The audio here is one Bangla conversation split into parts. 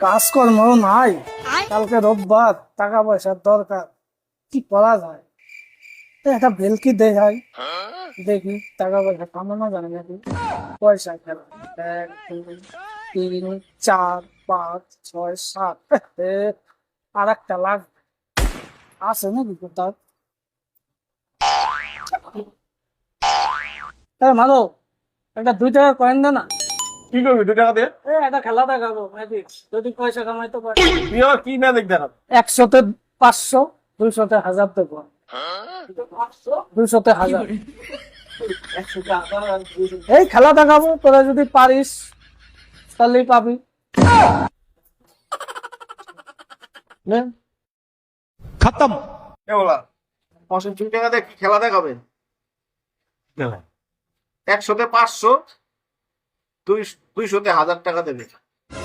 কাজকর্ম নাই, কালকে রোববার, টাকা পয়সার দরকার, কি করা যায়? একটা ভেলকি দেখাই, দেখি টাকা পয়সা কামানো যায় নাকি। পয়সা খেলা, 1 2 3 4 5 6 7, আর একটা লাখ আছে নাকি কোথাও? মারো, একটা 2 টাকা কয়েন দে না। কি করবি 2 টাকা দিয়ে? একটা খেলা দেখাবো, ম্যাজিক, যদি পয়সা কামাইতে পারি। তুই আবার কি ম্যাজিক দেখাবি? 100-তে 500, 200-তে 1000 দেবো। 200-তে 1000। এই খেলা দেখাবো, তোরা যদি পারিস তাহলেই পাবি। নে। খতম। কে বলা? 2 টাকা দিয়ে কি খেলা দেখাবে? 100-তে 500, 200-তে 1000 টাকা দেবে।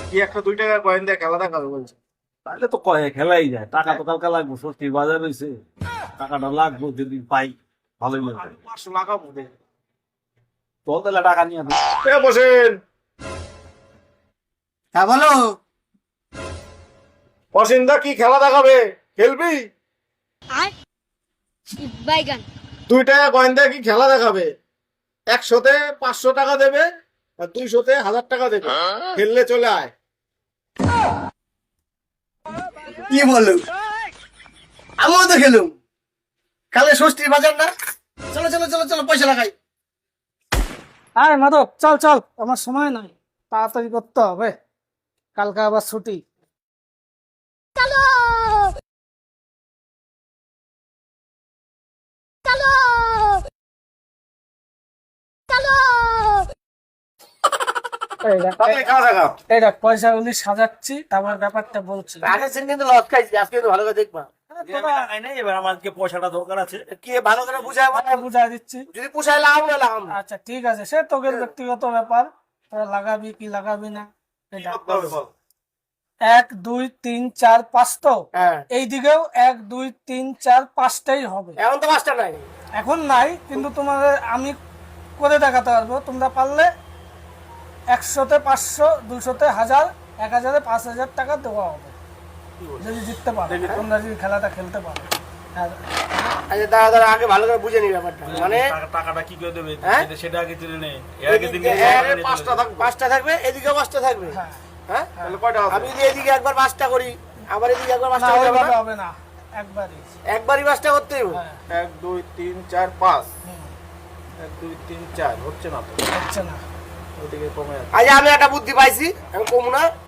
কি একটা 2 টাকা কয়েন দিয়ে খেলা দেখাবে বলছে? তাহলে তো কয়ে খেলাই যায়, টাকা তো কালকে লাগবো, স্বস্তির বাজার হয়েছে, টাকাটা লাগবো, যদি পাই ভালোই লাগবে। 500 লাগাবো দে। চল তাহলে টাকা নিয়ে আসো। বসেন। হ্যাঁ বলো। পছন্দ কি খেলা দেখাবে? খেলবি? বাইগান 2 টাকা কয়েন দিয়ে কি খেলা দেখাবে? 100-তে 500 টাকা দেবে, আর 200-তে 1000 টাকা দেবে। খেললে চলে আয়। কি বলো? আমিও তো খেলুম, কালে ষষ্ঠীর বাজার না। চলো চলো চলো চলো, পয়সা লাগাই। আয় মাধব, চল চল, আমার সময় নাই, তাড়াতাড়ি করতে হবে, কালকে আবার ছুটি। চলো চলো চলো এই দেখ, তাহলে খেলা দেখা। এই দেখ, পয়সাগুলি সাজাচ্ছি, তারপর ব্যাপারটা বলছি। আগের দিন কিন্তু লস খাইছি, আজকে কিন্তু ভালো করে দেখবা। এবার আমাকে পয়সাটা দরকার আছে। কি ভালো করে বুঝায় বলো। বুঝাই দিচ্ছি। যদি পুষায় লাগাম না লাগাম না। আচ্ছা ঠিক আছে, সে তোদের ব্যক্তিগত ব্যাপার, তোরা লাগাবি কি লাগাবি না। এই দেখ, 1 2 3 4 5, তো হ্যাঁ, এই দিকেও 1 2 3 4 5টাই হবে। এখন তো মাস্টার নাই। এখন নাই, কিন্তু তোমাদের আমি করে দেখাতে পারবো, তোমরা পারলে 100-তে 500, 200-তে 1000, 1000-এ 5000 টাকা দেওয়া হবে যদি জিততে পারো, তোমরা যদি খেলাটা খেলতে পারো। আর আচ্ছা দাঁড়া দাঁড়া, আগে ভালো করে বুঝে নি ব্যাপারটা। মানে টাকাটা কি করে দেবে হ্যাঁ? সেটা আগে জেনে নে। এর আগে দিন এদিকে 5টা থাকবে, এদিকেও 5টা থাকবে। হ্যাঁ, হ্যাঁ, তাহলে কয়টা হবে? আমি যদি এদিকে একবার 5টা করি, আবার এদিকে একবার 5টা না, করি, ওইভাবে হবে না, একবারই। একবারই 5টা করতে হবে। হ্যাঁ, 1 2 3 4 5, হুম, 1 2 3 4 হচ্ছে না তো, হচ্ছে না। ওদিকে কমে যাচ্ছে। আচ্ছা আমি একটা বুদ্ধি পাইছি, আমি কমু না।